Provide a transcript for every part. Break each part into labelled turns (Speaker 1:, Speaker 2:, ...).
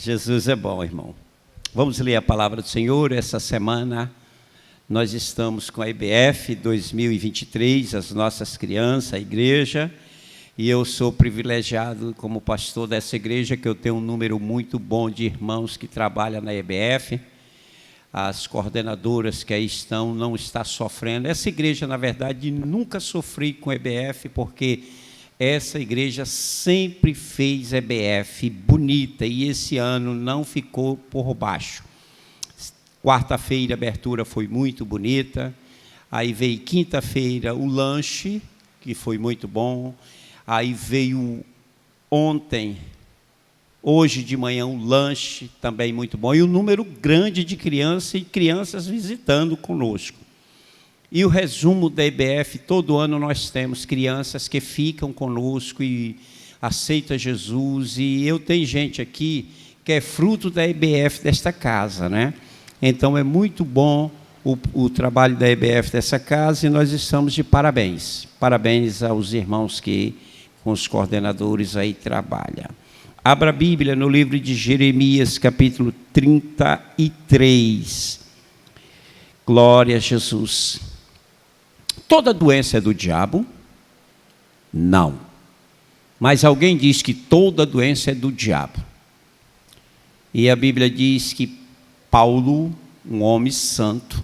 Speaker 1: Jesus é bom, irmão. Vamos ler a palavra do Senhor. Essa semana nós estamos com a EBF 2023, as nossas crianças, a igreja, e eu sou privilegiado como pastor dessa igreja, que eu tenho um número muito bom de irmãos que trabalham na EBF. As coordenadoras que aí estão não estão sofrendo. Essa igreja, na verdade, nunca sofri com a EBF, porque essa igreja sempre fez EBF bonita, e esse ano não ficou por baixo. Quarta-feira a abertura foi muito bonita, aí veio quinta-feira o lanche, que foi muito bom, aí veio ontem, hoje de manhã o lanche, também muito bom, e um número grande de crianças e crianças visitando conosco. E o resumo da EBF, todo ano nós temos crianças que ficam conosco e aceitam Jesus, e eu tenho gente aqui que é fruto da EBF desta casa, né? Então é muito bom o trabalho da EBF dessa casa, e nós estamos de parabéns. Parabéns aos irmãos que com os coordenadores aí trabalham. Abra a Bíblia no livro de Jeremias, capítulo 33. Glória a Jesus. Toda doença é do diabo? Não. Mas alguém diz que toda doença é do diabo. E a Bíblia diz que Paulo, um homem santo,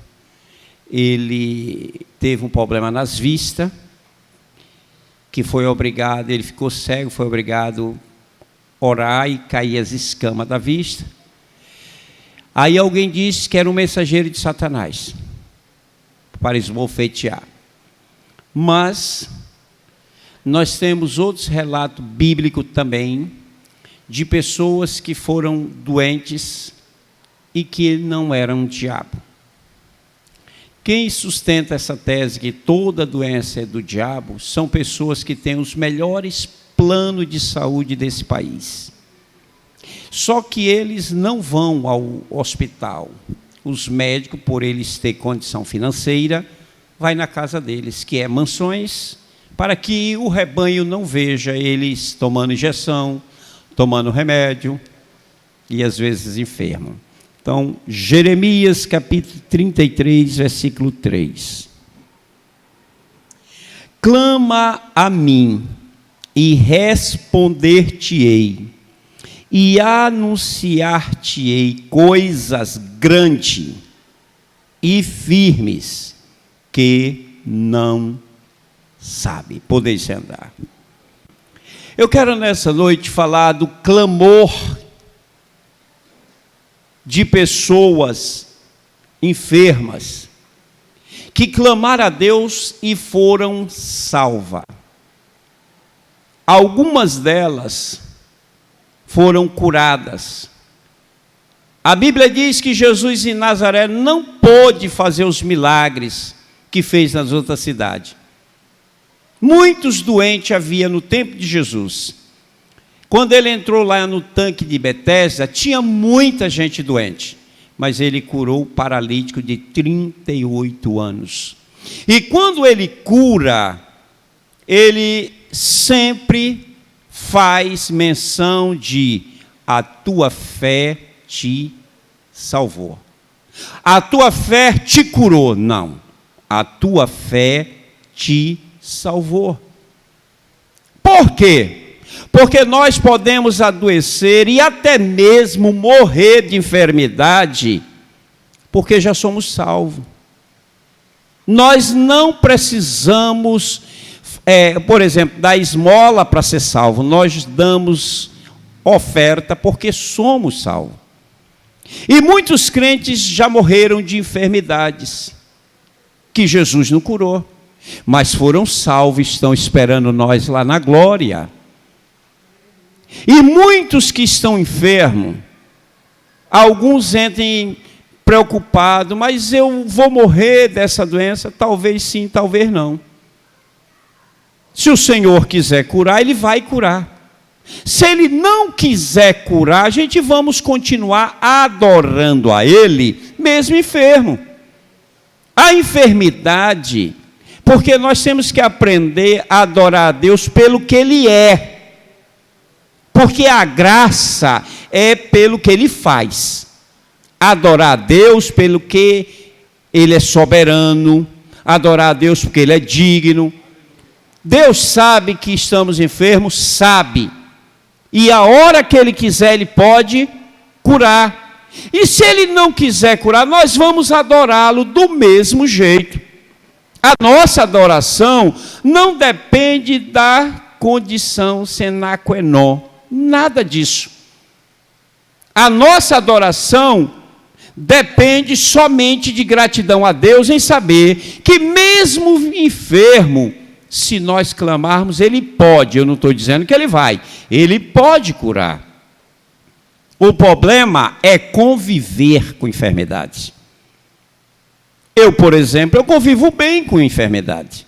Speaker 1: ele teve um problema nas vistas, que foi obrigado, ele ficou cego, foi obrigado a orar e cair as escamas da vista. Aí alguém disse que era um mensageiro de Satanás, para esbofetear. Mas nós temos outros relatos bíblicos também, de pessoas que foram doentes e que não eram diabo. Quem sustenta essa tese que toda doença é do diabo são pessoas que têm os melhores planos de saúde desse país. Só que eles não vão ao hospital. Os médicos, por eles terem condição financeira, vai na casa deles, que é mansões, para que o rebanho não veja eles tomando injeção, tomando remédio e às vezes enfermam. Então, Jeremias capítulo 33, versículo 3. Clama a mim e responder-te-ei, e anunciar-te-ei coisas grandes e firmes que não sabe. Podeis sentar. Eu quero nessa noite falar do clamor de pessoas enfermas que clamaram a Deus e foram salvas. Algumas delas foram curadas. A Bíblia diz que Jesus em Nazaré não pôde fazer os milagres que fez nas outras cidades. Muitos doentes havia no tempo de Jesus. Quando ele entrou lá no tanque de Betesda, tinha muita gente doente, mas ele curou o paralítico de 38 anos. E quando ele cura, ele sempre faz menção de: a tua fé te salvou. A tua fé te curou. Não. A tua fé te salvou. Por quê? Porque nós podemos adoecer e até mesmo morrer de enfermidade, porque já somos salvos. Nós não precisamos, por exemplo, dar esmola para ser salvo. Nós damos oferta porque somos salvos. E muitos crentes já morreram de enfermidades que Jesus não curou, mas foram salvos, estão esperando nós lá na glória. E muitos que estão enfermos, alguns entram preocupados: mas eu vou morrer dessa doença? Talvez sim, talvez não. Se o Senhor quiser curar, Ele vai curar. Se Ele não quiser curar, a gente vamos continuar adorando a Ele, mesmo enfermo. A enfermidade, porque nós temos que aprender a adorar a Deus pelo que Ele é. Porque a graça é pelo que ele faz. Adorar a Deus pelo que ele é soberano, adorar a Deus porque ele é digno. Deus sabe que estamos enfermos, sabe. E a hora que ele quiser, ele pode curar. E se ele não quiser curar, nós vamos adorá-lo do mesmo jeito. A nossa adoração não depende da condição sine qua non, nada disso. A nossa adoração depende somente de gratidão a Deus em saber que mesmo enfermo, se nós clamarmos, ele pode, eu não estou dizendo que ele vai, ele pode curar. O problema é conviver com enfermidades. Eu, por exemplo, eu convivo bem com enfermidade.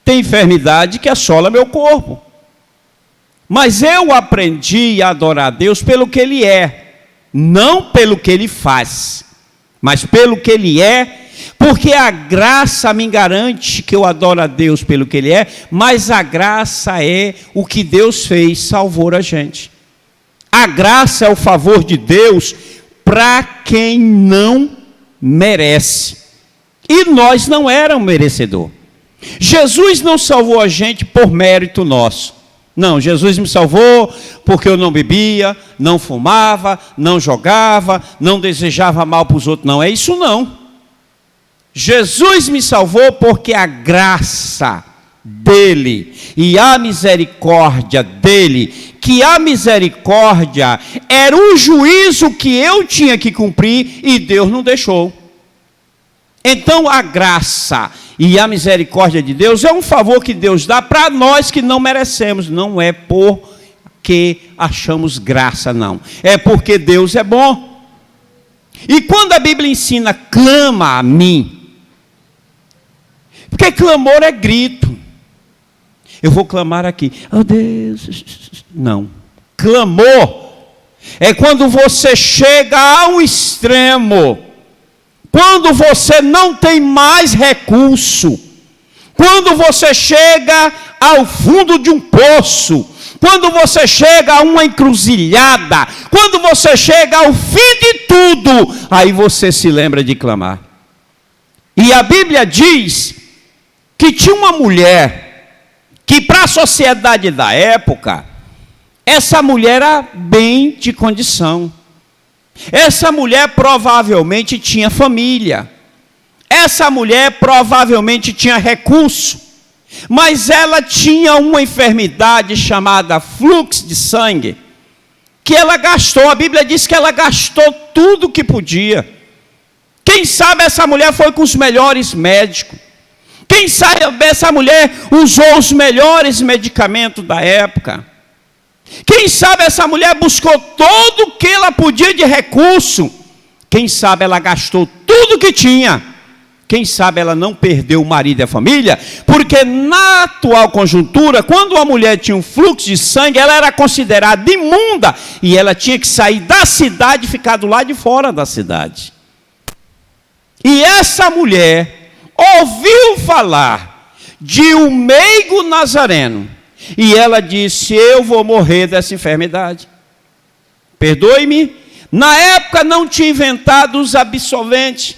Speaker 1: Tem enfermidade que assola meu corpo. Mas eu aprendi a adorar a Deus pelo que Ele é, não pelo que Ele faz, mas pelo que Ele é, porque a graça me garante que eu adoro a Deus pelo que Ele é, mas a graça é o que Deus fez, salvou a gente. A graça é o favor de Deus para quem não merece. E nós não éramos merecedor. Jesus não salvou a gente por mérito nosso. Não, Jesus me salvou porque eu não bebia, não fumava, não jogava, não desejava mal para os outros. Não, é isso não. Jesus me salvou porque a graça dele e a misericórdia dele, que a misericórdia era o juízo que eu tinha que cumprir e Deus não deixou. Então a graça e a misericórdia de Deus é um favor que Deus dá para nós que não merecemos, não é porque achamos graça, não. É porque Deus é bom. E quando a Bíblia ensina, clama a mim, porque clamor é grito. Eu vou clamar aqui, oh Deus, não. Clamor é quando você chega ao extremo, quando você não tem mais recurso, quando você chega ao fundo de um poço, quando você chega a uma encruzilhada, quando você chega ao fim de tudo, aí você se lembra de clamar. E a Bíblia diz que tinha uma mulher que para a sociedade da época, essa mulher era bem de condição. Essa mulher provavelmente tinha família. Essa mulher provavelmente tinha recurso. Mas ela tinha uma enfermidade chamada fluxo de sangue, que ela gastou, a Bíblia diz que ela gastou tudo que podia. Quem sabe essa mulher foi com os melhores médicos. Quem sabe essa mulher usou os melhores medicamentos da época. Quem sabe essa mulher buscou todo o que ela podia de recurso. Quem sabe ela gastou tudo que tinha. Quem sabe ela não perdeu o marido e a família. Porque na atual conjuntura, quando uma mulher tinha um fluxo de sangue, ela era considerada imunda. E ela tinha que sair da cidade e ficar do lado de fora da cidade. E essa mulher ouviu falar de um meigo nazareno, e ela disse, eu vou morrer dessa enfermidade. Perdoe-me, na época não tinha inventado os absorventes,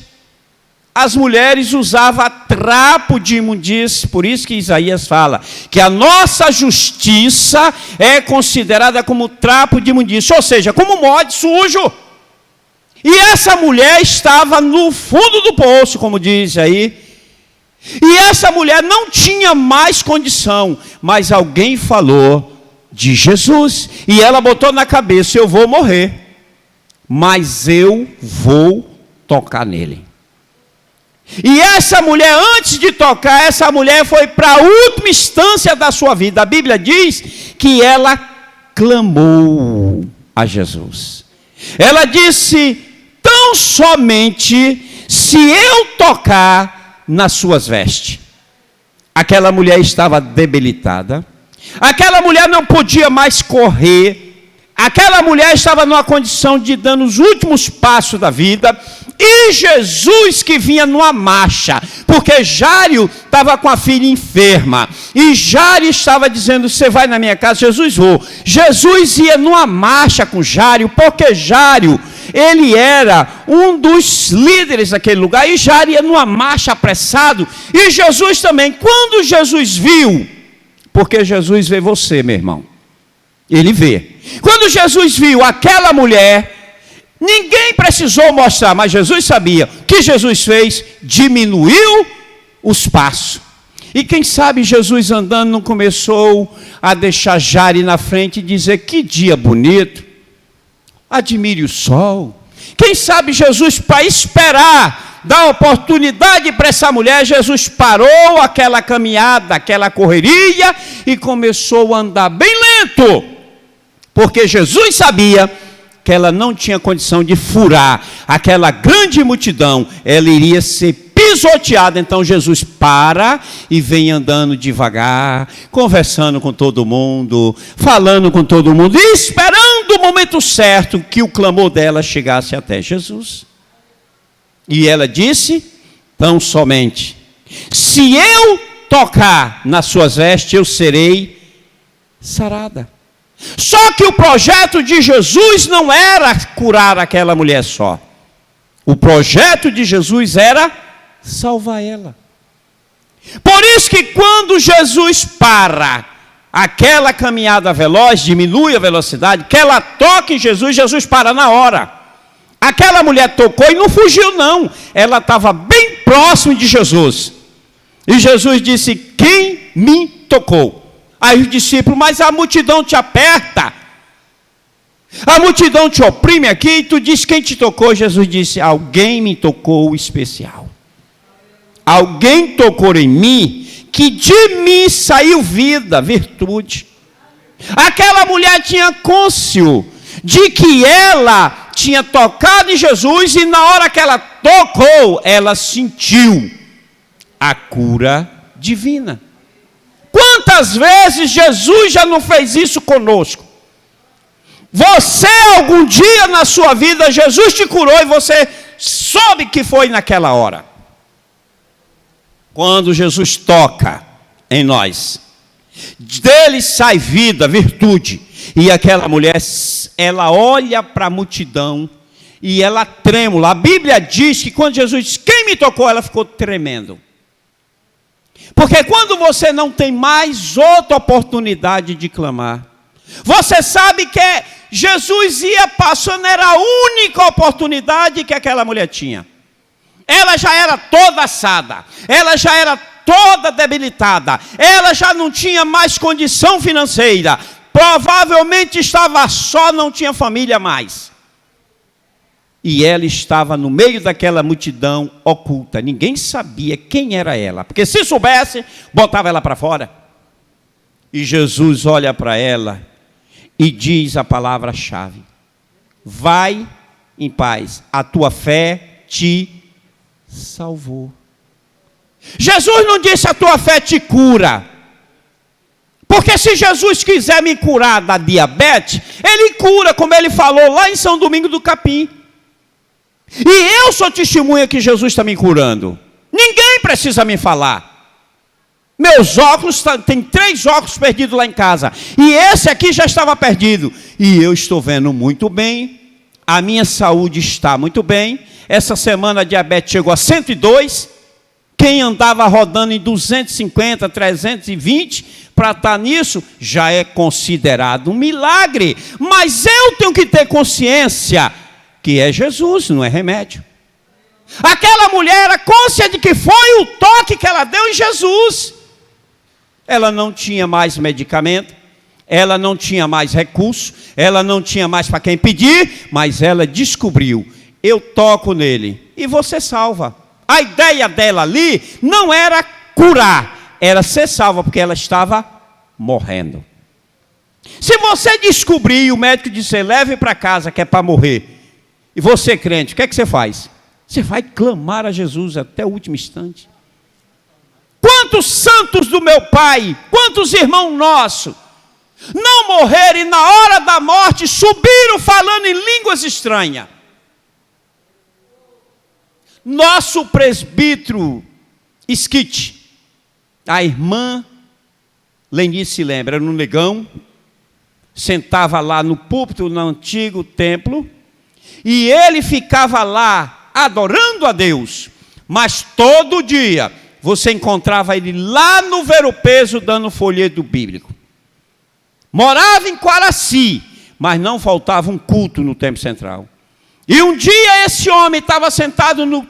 Speaker 1: as mulheres usavam trapo de imundície, por isso que Isaías fala, que a nossa justiça é considerada como trapo de imundície, ou seja, como mode sujo. E essa mulher estava no fundo do poço, como diz aí. E essa mulher não tinha mais condição, mas alguém falou de Jesus. E ela botou na cabeça, eu vou morrer, mas eu vou tocar nele. E essa mulher, antes de tocar, essa mulher foi para a última instância da sua vida. A Bíblia diz que ela clamou a Jesus. Ela disse, tão somente se eu tocar nas suas vestes. Aquela mulher estava debilitada. Aquela mulher não podia mais correr. Aquela mulher estava numa condição de dar os últimos passos da vida. E Jesus que vinha numa marcha, porque Jairo estava com a filha enferma, e Jairo estava dizendo, você vai na minha casa? Jesus, vou. Jesus ia numa marcha com Jairo, porque Jairo, ele era um dos líderes daquele lugar, e Jairo ia numa marcha apressado, e Jesus também. Quando Jesus viu, porque Jesus vê você, meu irmão, ele vê. Quando Jesus viu aquela mulher, ninguém precisou mostrar, mas Jesus sabia. O que Jesus fez? Diminuiu os passos. E quem sabe Jesus andando não começou a deixar Jairo na frente e dizer, que dia bonito, admire o sol. Quem sabe Jesus, para esperar, dar oportunidade para essa mulher, Jesus parou aquela caminhada, aquela correria e começou a andar bem lento. Porque Jesus sabia que ela não tinha condição de furar aquela grande multidão, ela iria ser pisoteada. Então Jesus para e vem andando devagar, conversando com todo mundo, falando com todo mundo, e esperando o momento certo que o clamor dela chegasse até Jesus. E ela disse, tão somente, se eu tocar nas suas vestes, eu serei sarada. Só que o projeto de Jesus não era curar aquela mulher só. O projeto de Jesus era salvar ela. Por isso que quando Jesus para aquela caminhada veloz, diminui a velocidade, que ela toca em Jesus, Jesus para na hora. Aquela mulher tocou e não fugiu não. Ela estava bem próximo de Jesus. E Jesus disse, quem me tocou? Aí os discípulos, mas a multidão te aperta, a multidão te oprime aqui, e tu diz, quem te tocou? Jesus disse, alguém me tocou especial. Alguém tocou em mim, que de mim saiu vida, virtude. Aquela mulher tinha cônscio de que ela tinha tocado em Jesus, e na hora que ela tocou, ela sentiu a cura divina. Quantas vezes Jesus já não fez isso conosco? Você algum dia na sua vida, Jesus te curou e você soube que foi naquela hora. Quando Jesus toca em nós, dele sai vida, virtude. E aquela mulher, ela olha para a multidão e ela trêmula. A Bíblia diz que quando Jesus disse, quem me tocou? Ela ficou tremendo. Porque quando você não tem mais outra oportunidade de clamar, você sabe que Jesus ia passando, era a única oportunidade que aquela mulher tinha. Ela já era toda assada, ela já era toda debilitada, ela já não tinha mais condição financeira, provavelmente estava só, não tinha família mais. E ela estava no meio daquela multidão oculta. Ninguém sabia quem era ela. Porque se soubesse, botava ela para fora. E Jesus olha para ela e diz a palavra-chave. Vai em paz. A tua fé te salvou. Jesus não disse a tua fé te cura. Porque se Jesus quiser me curar da diabetes, Ele cura, como Ele falou lá em São Domingo do Capim. E eu sou testemunha que Jesus está me curando. Ninguém precisa me falar. Meus óculos, tem 3 óculos perdidos lá em casa. E esse aqui já estava perdido. E eu estou vendo muito bem. A minha saúde está muito bem. Essa semana a diabetes chegou a 102. Quem andava rodando em 250, 320, para estar nisso, já é considerado um milagre. Mas eu tenho que ter consciência que é Jesus, não é remédio. Aquela mulher era consciente de que foi o toque que ela deu em Jesus. Ela não tinha mais medicamento, ela não tinha mais recurso, ela não tinha mais para quem pedir, mas ela descobriu, eu toco nele e você salva. A ideia dela ali não era curar, era ser salva, porque ela estava morrendo. Se você descobrir e o médico disser, leve para casa que é para morrer, e você, crente, o que é que você faz? Você vai clamar a Jesus até o último instante. Quantos santos do meu Pai, quantos irmãos nossos, não morreram e na hora da morte subiram falando em línguas estranhas? Nosso presbítero Skit, a irmã Lenice se lembra, era no Negão, sentava lá no púlpito, no antigo templo, e ele ficava lá adorando a Deus, mas todo dia você encontrava ele lá no Ver o Peso dando folheto bíblico. Morava em Quaraci, mas não faltava um culto no templo central. E um dia esse homem estava sentado no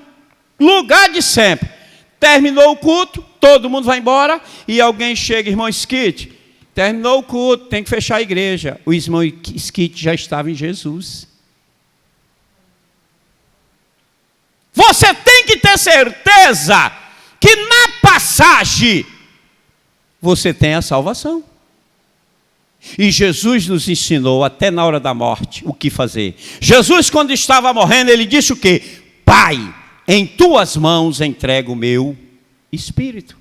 Speaker 1: lugar de sempre. Terminou o culto, todo mundo vai embora, e alguém chega, irmão Skit, terminou o culto, tem que fechar a igreja. O irmão Skit já estava em Jesus. Você tem que ter certeza que na passagem você tem a salvação. E Jesus nos ensinou até na hora da morte o que fazer. Jesus, quando estava morrendo, ele disse o quê? Pai, em tuas mãos entrego o meu espírito.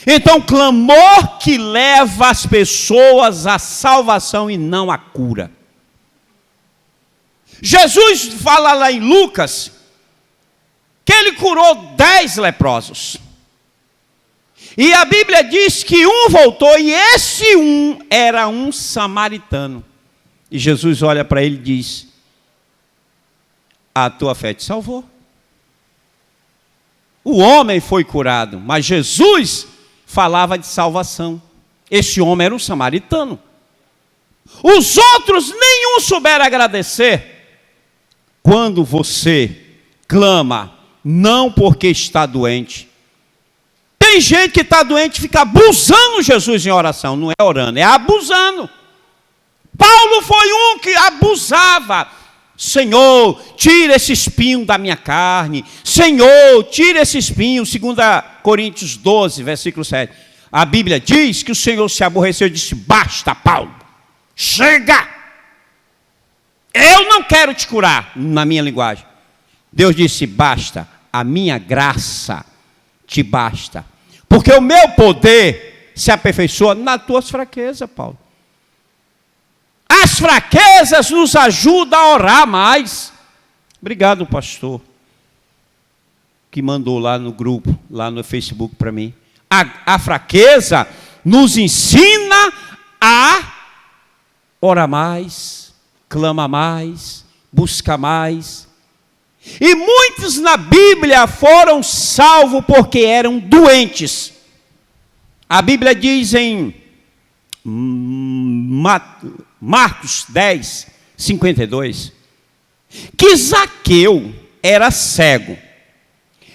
Speaker 1: Então, clamor que leva as pessoas à salvação e não à cura. Jesus fala lá em Lucas que ele curou 10 leprosos. E a Bíblia diz que um voltou e esse um era um samaritano. E Jesus olha para ele e diz: a tua fé te salvou. O homem foi curado, mas Jesus falava de salvação. Esse homem era um samaritano. Os outros nenhum souberam agradecer. Quando você clama, não porque está doente. Tem gente que está doente e fica abusando Jesus em oração. Não é orando, é abusando. Paulo foi um que abusava. Senhor, tira esse espinho da minha carne. Senhor, tira esse espinho. 2 Coríntios 12, versículo 7. A Bíblia diz que o Senhor se aborreceu e disse: basta, Paulo, chega. Eu não quero te curar, na minha linguagem. Deus disse: basta, a minha graça te basta. Porque o meu poder se aperfeiçoa nas tuas fraquezas, Paulo. As fraquezas nos ajudam a orar mais. Obrigado, pastor, que mandou lá no grupo, lá no Facebook para mim. A fraqueza nos ensina a orar mais, clama mais, busca mais. E muitos na Bíblia foram salvos porque eram doentes. A Bíblia diz em Marcos 10, 52, que Zaqueu era cego.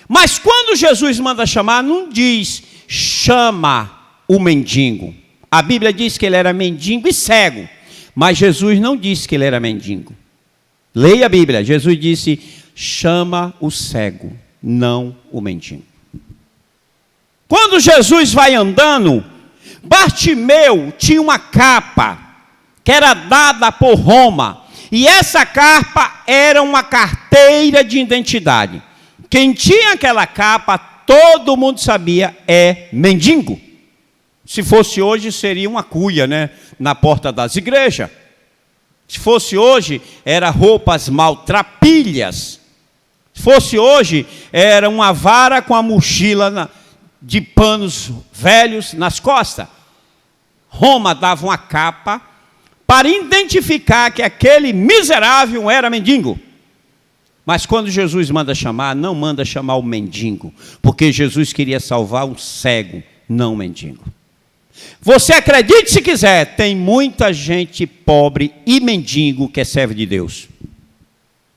Speaker 1: Mas quando Jesus manda chamar, não diz chama o mendigo. A Bíblia diz que ele era mendigo e cego. Mas Jesus não disse que ele era mendigo. Leia a Bíblia. Jesus disse: chama o cego, não o mendigo. Quando Jesus vai andando, Bartimeu tinha uma capa que era dada por Roma. E essa capa era uma carteira de identidade. Quem tinha aquela capa, todo mundo sabia, é mendigo. Se fosse hoje, seria uma cuia, né? Na porta das igrejas. Se fosse hoje, era roupas maltrapilhas. Se fosse hoje, era uma vara com a mochila de panos velhos nas costas. Roma dava uma capa para identificar que aquele miserável era mendigo. Mas quando Jesus manda chamar, não manda chamar o mendigo, porque Jesus queria salvar um cego, não um mendigo. Você acredite se quiser, tem muita gente pobre e mendigo que é servo de Deus.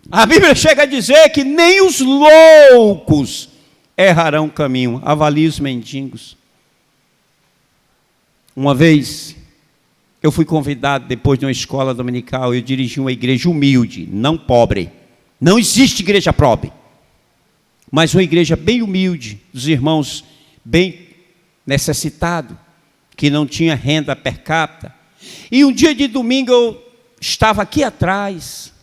Speaker 1: A Bíblia chega a dizer que nem os loucos errarão o caminho. Avalie os mendigos. Uma vez, eu fui convidado, depois de uma escola dominical, eu dirigi uma igreja humilde, não pobre. Não existe igreja pobre, mas uma igreja bem humilde, dos irmãos bem necessitados, que não tinha renda per capita. E um dia de domingo eu estava aqui atrás,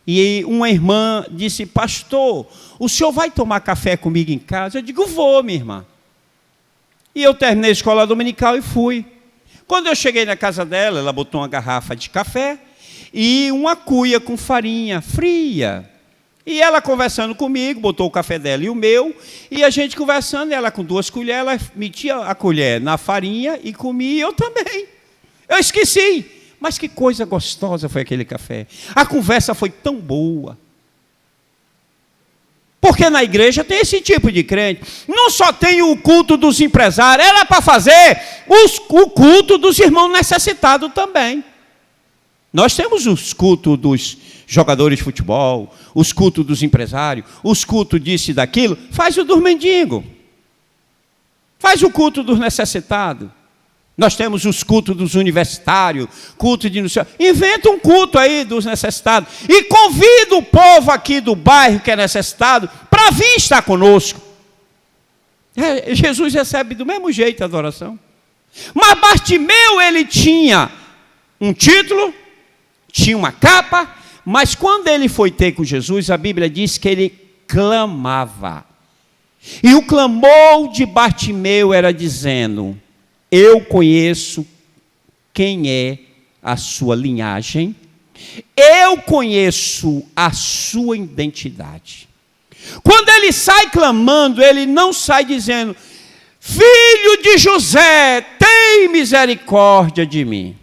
Speaker 1: e uma irmã disse: pastor, o senhor vai tomar café comigo em casa? Eu digo: vou, minha irmã. E eu terminei a escola dominical e fui. Quando eu cheguei na casa dela, ela botou uma garrafa de café e uma cuia com farinha fria. E ela conversando comigo, botou o café dela e o meu, e a gente conversando, ela com 2 colheres, ela metia a colher na farinha e comia, e eu também. Eu esqueci, mas que coisa gostosa foi aquele café. A conversa foi tão boa. Porque na igreja tem esse tipo de crente. Não só tem o culto dos empresários, era para fazer o culto dos irmãos necessitados também. Nós temos os cultos dos jogadores de futebol, os cultos dos empresários, os cultos disso e daquilo. Faz o dos mendigos. Faz o culto dos necessitados. Nós temos os cultos dos universitários, culto de... Inventa um culto aí dos necessitados. E convida o povo aqui do bairro que é necessitado para vir estar conosco. Jesus recebe do mesmo jeito a adoração. Mas Bartimeu, ele tinha um título, tinha uma capa, mas quando ele foi ter com Jesus, a Bíblia diz que ele clamava. E o clamor de Bartimeu era dizendo: eu conheço quem é a sua linhagem, eu conheço a sua identidade. Quando ele sai clamando, ele não sai dizendo: filho de José, tem misericórdia de mim.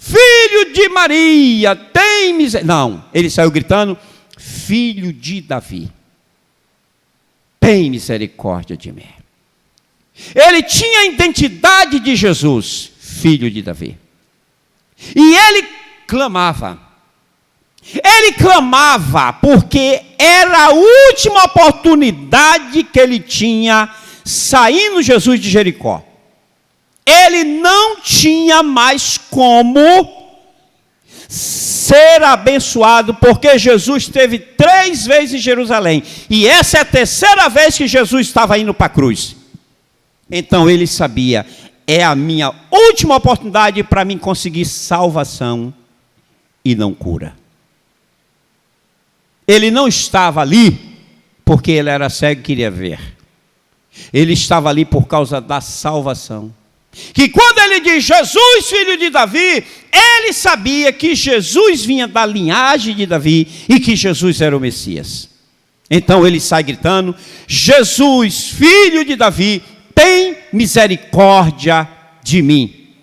Speaker 1: Filho de Maria, tem misericórdia. Não, ele saiu gritando: filho de Davi, tem misericórdia de mim. Ele tinha a identidade de Jesus, filho de Davi. E ele clamava. Ele clamava porque era a última oportunidade que ele tinha saindo Jesus de Jericó. Ele não tinha mais como ser abençoado, porque Jesus esteve 3 vezes em Jerusalém. E essa é a 3ª vez que Jesus estava indo para a cruz. Então ele sabia: é a minha última oportunidade para mim conseguir salvação e não cura. Ele não estava ali porque ele era cego e queria ver. Ele estava ali por causa da salvação. Que quando ele diz Jesus, filho de Davi, ele sabia que Jesus vinha da linhagem de Davi e que Jesus era o Messias. Então ele sai gritando: Jesus, filho de Davi, tem misericórdia de mim.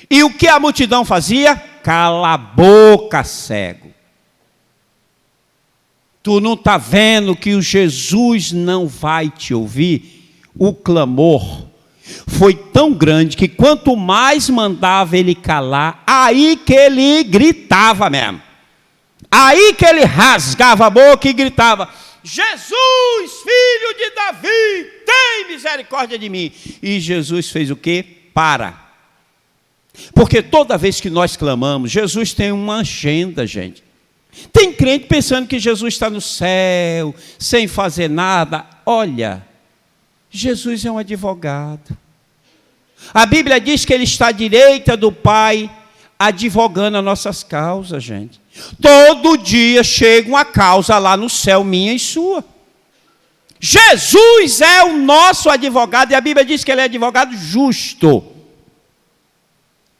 Speaker 1: E o que a multidão fazia? Cala a boca, cego. Tu não está vendo que o Jesus não vai te ouvir? O clamor foi tão grande que quanto mais mandava ele calar, aí que ele gritava mesmo. Aí que ele rasgava a boca e gritava: Jesus, filho de Davi, tem misericórdia de mim. E Jesus fez o quê? Para. Porque toda vez que nós clamamos, Jesus tem uma agenda, gente. Tem crente pensando que Jesus está no céu, sem fazer nada. Olha, Jesus é um advogado. A Bíblia diz que ele está à direita do Pai, advogando as nossas causas, gente. Todo dia chega uma causa lá no céu, minha e sua. Jesus é o nosso advogado, e a Bíblia diz que ele é advogado justo.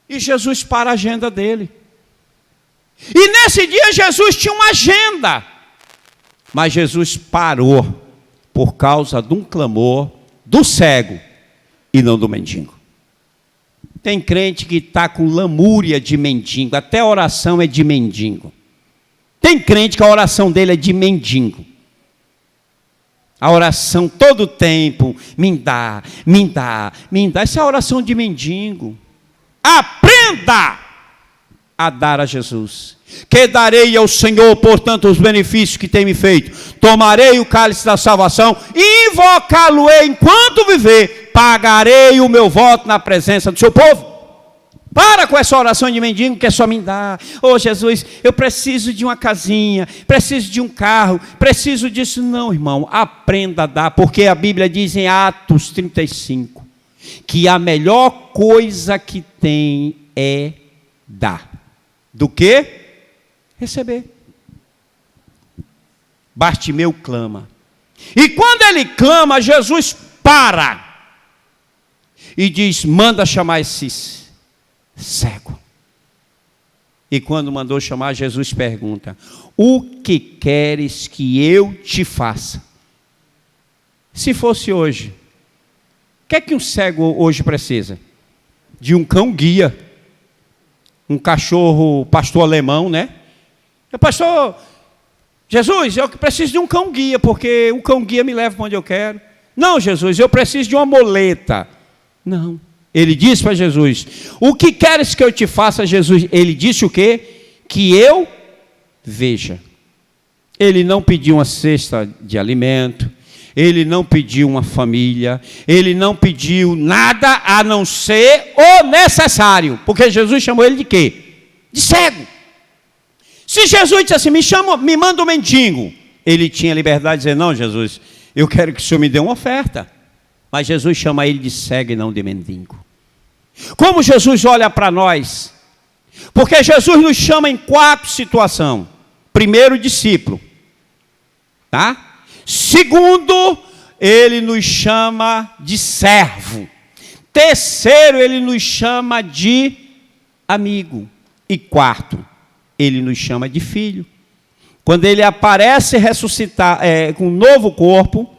Speaker 1: E Jesus para a agenda dele. E nesse dia Jesus tinha uma agenda. Mas Jesus parou por causa de um clamor do cego e não do mendigo. Tem crente que está com lamúria de mendigo, até a oração é de mendigo. Tem crente que a oração dele é de mendigo. A oração todo tempo, me dá, me dá, me dá. Essa é a oração de mendigo. Aprenda a dar a Jesus. Que darei ao Senhor, portanto, os benefícios que tem me feito. Tomarei o cálice da salvação, invocá-lo-ei enquanto viver, pagarei o meu voto na presença do seu povo. Para com essa oração de mendigo que é só me dar. Oh Jesus, eu preciso de uma casinha, preciso de um carro, preciso disso. Não, irmão, aprenda a dar, porque a Bíblia diz em Atos 35, que a melhor coisa que tem é dar. Do que? Receber. Bartimeu clama. E quando ele clama, Jesus para. E diz: manda chamar esse cego. E quando mandou chamar, Jesus pergunta: o que queres que eu te faça? Se fosse hoje, o que é que um cego hoje precisa? De um cão guia, um cachorro pastor alemão, né? Pastor, Jesus, eu preciso de um cão guia, porque o cão guia me leva para onde eu quero. Não, Jesus, eu preciso de uma moleta. Não. Ele disse para Jesus: o que queres que eu te faça, Jesus? Ele disse o quê? Que eu veja. Ele não pediu uma cesta de alimento, ele não pediu uma família, ele não pediu nada a não ser o necessário, porque Jesus chamou ele de quê? De cego. Se Jesus disse assim: me manda um mendigo, ele tinha liberdade de dizer: não, Jesus, eu quero que o Senhor me dê uma oferta. Mas Jesus chama ele de cego e não de mendigo. Como Jesus olha para nós? Porque Jesus nos chama em 4 situações. Primeiro, discípulo. Tá? Segundo, ele nos chama de servo. Terceiro, ele nos chama de amigo. E quarto, ele nos chama de filho. Quando ele aparece ressuscitar com um novo corpo,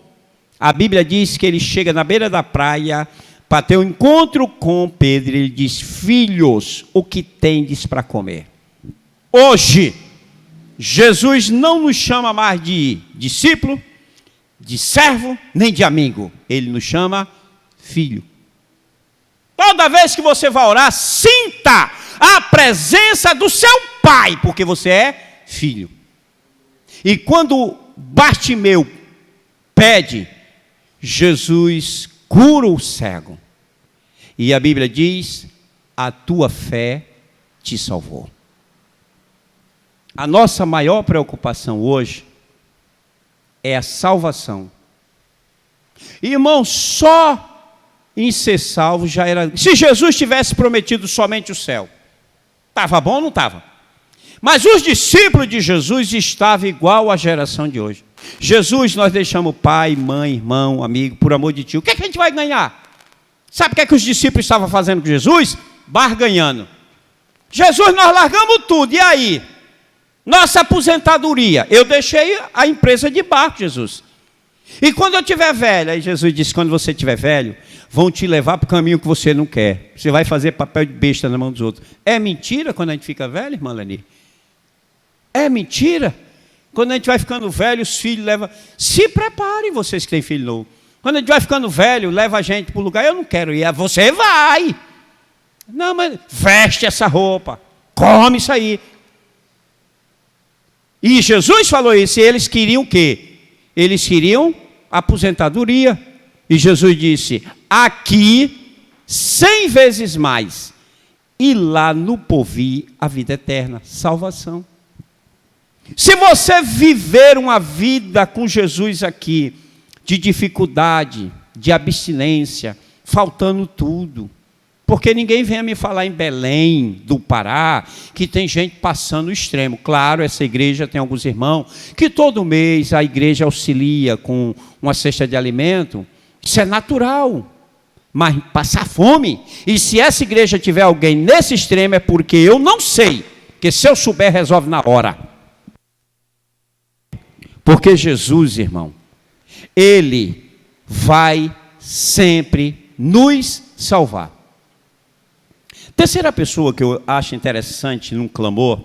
Speaker 1: a Bíblia diz que ele chega na beira da praia para ter um encontro com Pedro. Ele diz: filhos, o que tendes para comer? Hoje, Jesus não nos chama mais de discípulo, de servo, nem de amigo. Ele nos chama filho. Toda vez que você vai orar, sinta a presença do seu pai, porque você é filho. E quando Bartimeu pede, Jesus cura o cego. E a Bíblia diz: a tua fé te salvou. A nossa maior preocupação hoje é a salvação. Irmão, só em ser salvo já era... Se Jesus tivesse prometido somente o céu, estava bom ou não estava? Mas os discípulos de Jesus estavam igual à geração de hoje. Jesus, nós deixamos pai, mãe, irmão, amigo, por amor de ti. O que é que a gente vai ganhar? Sabe o que é que os discípulos estavam fazendo com Jesus? Barganhando. Jesus, nós largamos tudo, e aí? Nossa aposentadoria. Eu deixei a empresa de barco, Jesus. E quando eu tiver velho, aí Jesus disse: quando você tiver velho, vão te levar para o caminho que você não quer. Você vai fazer papel de besta na mão dos outros. É mentira quando a gente fica velho, irmã Lani? É mentira? Quando a gente vai ficando velho, os filhos levam... Se preparem, vocês que têm filho novo. Quando a gente vai ficando velho, leva a gente para o lugar. Eu não quero ir. Você vai. Não, mas veste essa roupa. Come isso aí. E Jesus falou isso. E eles queriam o quê? Eles queriam aposentadoria. E Jesus disse: aqui 100 vezes mais. E lá no porvir a vida eterna, salvação. Se você viver uma vida com Jesus aqui, de dificuldade, de abstinência, faltando tudo, porque ninguém vem me falar em Belém do Pará, que tem gente passando o extremo. Claro, essa igreja tem alguns irmãos, que todo mês a igreja auxilia com uma cesta de alimento, isso é natural, mas passar fome, e se essa igreja tiver alguém nesse extremo, é porque eu não sei, porque se eu souber, resolve na hora. Porque Jesus, irmão, Ele vai sempre nos salvar. Terceira pessoa que eu acho interessante num clamor,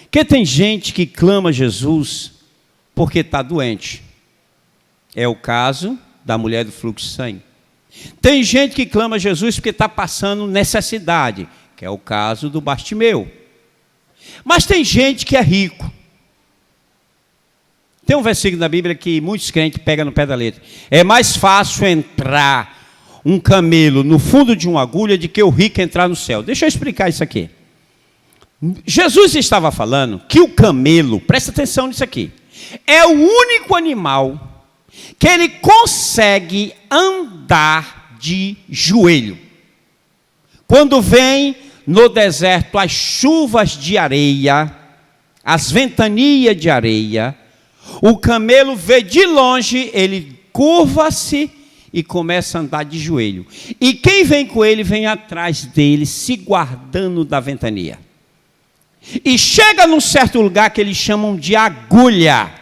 Speaker 1: que tem gente que clama Jesus porque está doente. É o caso da mulher do fluxo de sangue. Tem gente que clama Jesus porque está passando necessidade, que é o caso do Bartimeu. Mas tem gente que é rico. Tem um versículo da Bíblia que muitos crentes pegam no pé da letra. É mais fácil entrar um camelo no fundo de uma agulha do que o rico entrar no céu. Deixa eu explicar isso aqui. Jesus estava falando que o camelo, presta atenção nisso aqui, é o único animal que ele consegue andar de joelho. Quando vem no deserto as chuvas de areia, as ventanias de areia, o camelo vê de longe, ele curva-se e começa a andar de joelho. E quem vem com ele, vem atrás dele, se guardando da ventania. E chega num certo lugar que eles chamam de agulha.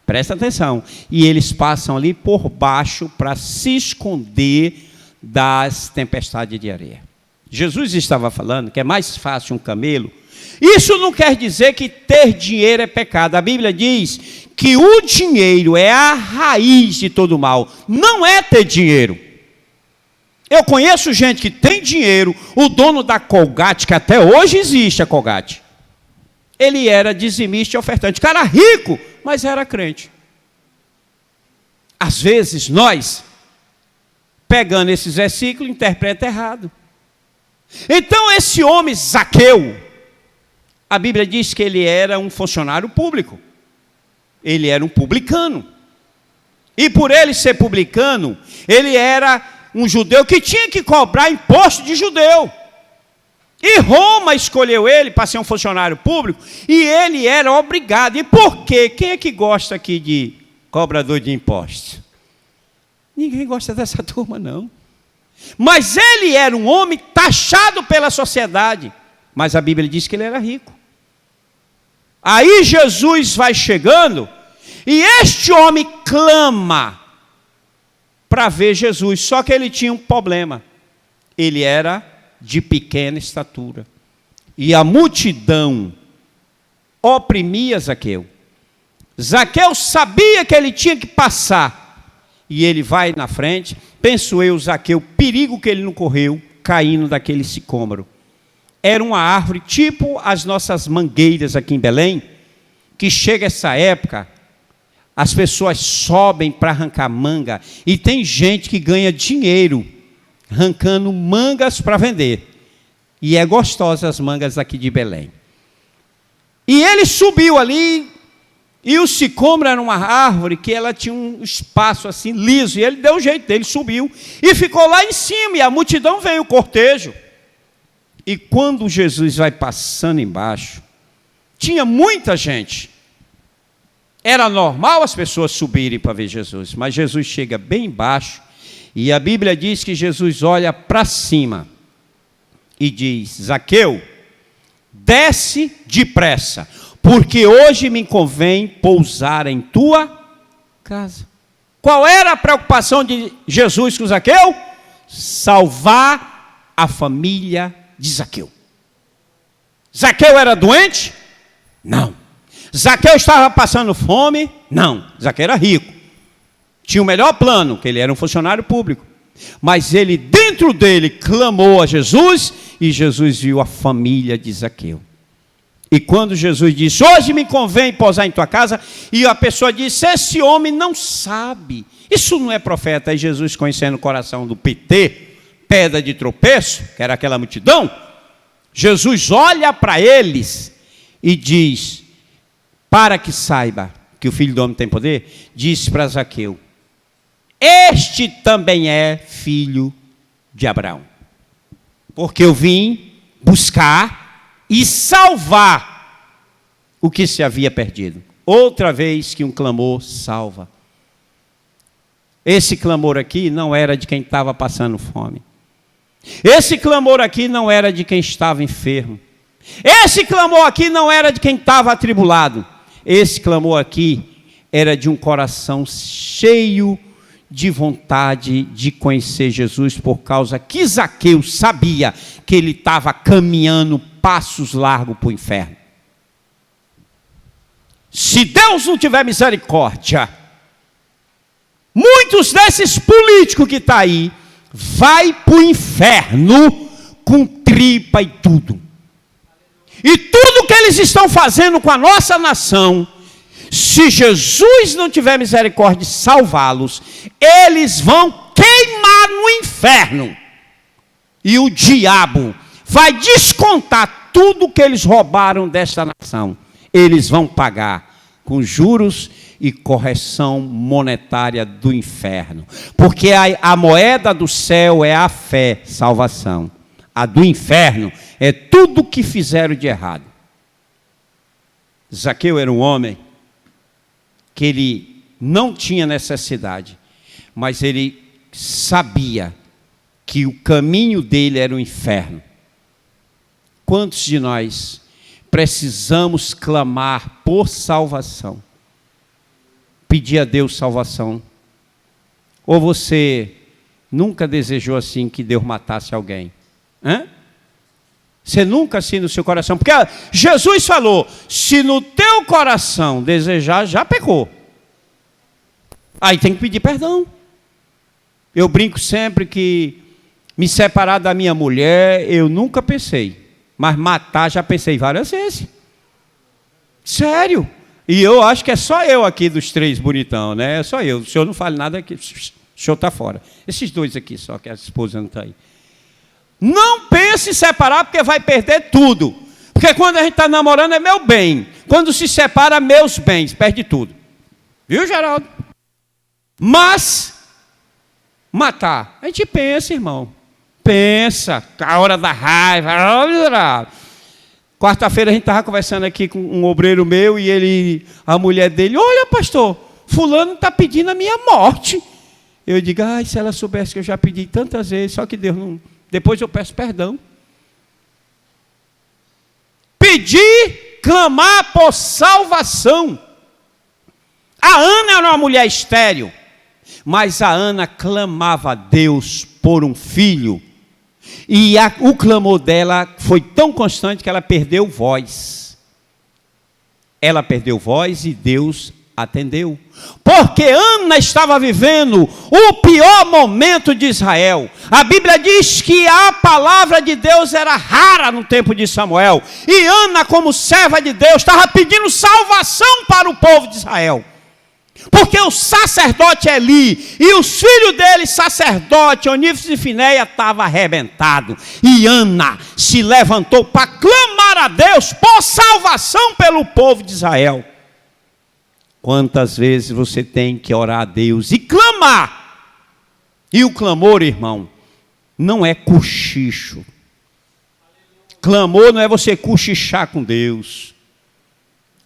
Speaker 1: Presta atenção. E eles passam ali por baixo para se esconder das tempestades de areia. Jesus estava falando que é mais fácil um camelo. Isso não quer dizer que ter dinheiro é pecado. A Bíblia diz que o dinheiro é a raiz de todo mal. Não é ter dinheiro. Eu conheço gente que tem dinheiro, o dono da Colgate, que até hoje existe a Colgate. Ele era dizimista e ofertante. Cara rico, mas era crente. Às vezes nós, pegando esses versículos, interpreta errado. Então esse homem, Zaqueu, a Bíblia diz que ele era um funcionário público. Ele era um publicano. E por ele ser publicano, ele era um judeu que tinha que cobrar imposto de judeu. E Roma escolheu ele para ser um funcionário público, e ele era obrigado. E por quê? Quem é que gosta aqui de cobrador de impostos? Ninguém gosta dessa turma, não. Mas ele era um homem taxado pela sociedade. Mas a Bíblia diz que ele era rico. Aí Jesus vai chegando, e este homem clama para ver Jesus. Só que ele tinha um problema. Ele era de pequena estatura. E a multidão oprimia Zaqueu. Zaqueu sabia que ele tinha que passar. E ele vai na frente. Penso eu, Zaqueu, perigo que ele não correu, caindo daquele sicômoro. Era uma árvore tipo as nossas mangueiras aqui em Belém, que chega essa época, as pessoas sobem para arrancar manga, e tem gente que ganha dinheiro arrancando mangas para vender. E é gostosa as mangas aqui de Belém. E ele subiu ali, e o sicômoro era uma árvore que ela tinha um espaço assim liso, e ele deu o jeito dele, subiu, e ficou lá em cima, e a multidão veio, o cortejo. E quando Jesus vai passando embaixo, tinha muita gente. Era normal as pessoas subirem para ver Jesus, mas Jesus chega bem embaixo, e a Bíblia diz que Jesus olha para cima e diz: Zaqueu, desce depressa, porque hoje me convém pousar em tua casa. Qual era a preocupação de Jesus com Zaqueu? Salvar a família de Zaqueu. Zaqueu era doente? Não. Zaqueu estava passando fome? Não. Zaqueu era rico. Tinha o melhor plano, que ele era um funcionário público. Mas ele, dentro dele, clamou a Jesus, e Jesus viu a família de Zaqueu. E quando Jesus disse: hoje me convém pousar em tua casa, e a pessoa disse: esse homem não sabe. Isso não é profeta. Aí Jesus, conhecendo o coração do PT, pedra de tropeço, que era aquela multidão, Jesus olha para eles e diz, para que saiba que o Filho do Homem tem poder, disse para Zaqueu: este também é filho de Abraão, porque eu vim buscar e salvar o que se havia perdido. Outra vez que um clamor salva. Esse clamor aqui não era de quem estava passando fome. Esse clamor aqui não era de quem estava enfermo. Esse clamor aqui não era de quem estava atribulado. Esse clamor aqui era de um coração cheio de vontade de conhecer Jesus, por causa que Zaqueu sabia que ele estava caminhando passos largos para o inferno. Se Deus não tiver misericórdia, muitos desses políticos que estão aí vai para o inferno com tripa e tudo. E tudo que eles estão fazendo com a nossa nação, se Jesus não tiver misericórdia de salvá-los, eles vão queimar no inferno. E o diabo vai descontar tudo que eles roubaram desta nação. Eles vão pagar com juros e correção monetária do inferno. Porque a moeda do céu é a fé, salvação. A do inferno é tudo que fizeram de errado. Zaqueu era um homem que ele não tinha necessidade, mas ele sabia que o caminho dele era o inferno. Quantos de nós precisamos clamar por salvação. Pedir a Deus salvação. Ou você nunca desejou assim que Deus matasse alguém? Você nunca assim no seu coração? Porque Jesus falou, se no teu coração desejar, já pecou. Aí tem que pedir perdão. Eu brinco sempre que me separar da minha mulher, eu nunca pensei. Mas matar já pensei várias vezes. Sério. E eu acho que é só eu aqui dos três bonitão, né? É só eu. O senhor não fala nada aqui. O senhor está fora. Esses dois aqui só, que a esposa não está aí. Não pense em separar, porque vai perder tudo. Porque quando a gente está namorando é meu bem. Quando se separa, meus bens. Perde tudo. Viu, Geraldo? Mas, matar. A gente pensa, irmão. Pensa. A hora da raiva. Quarta-feira a gente estava conversando aqui com um obreiro meu e a mulher dele, olha pastor, fulano está pedindo a minha morte. Eu digo, se ela soubesse que eu já pedi tantas vezes, só que Deus não... Depois eu peço perdão. Pedir, clamar por salvação. A Ana era uma mulher estéril, mas a Ana clamava a Deus por um filho. E o clamor dela foi tão constante que ela perdeu voz. Ela perdeu voz e Deus atendeu. Porque Ana estava vivendo o pior momento de Israel. A Bíblia diz que a palavra de Deus era rara no tempo de Samuel. E Ana, como serva de Deus, estava pedindo salvação para o povo de Israel. Porque o sacerdote Eli e os filhos dele, sacerdote Onífes e Finéia, estavam arrebentados. E Ana se levantou para clamar a Deus por salvação pelo povo de Israel. Quantas vezes você tem que orar a Deus e clamar? E o clamor, irmão, não é cochicho. Clamor não é você cochichar com Deus.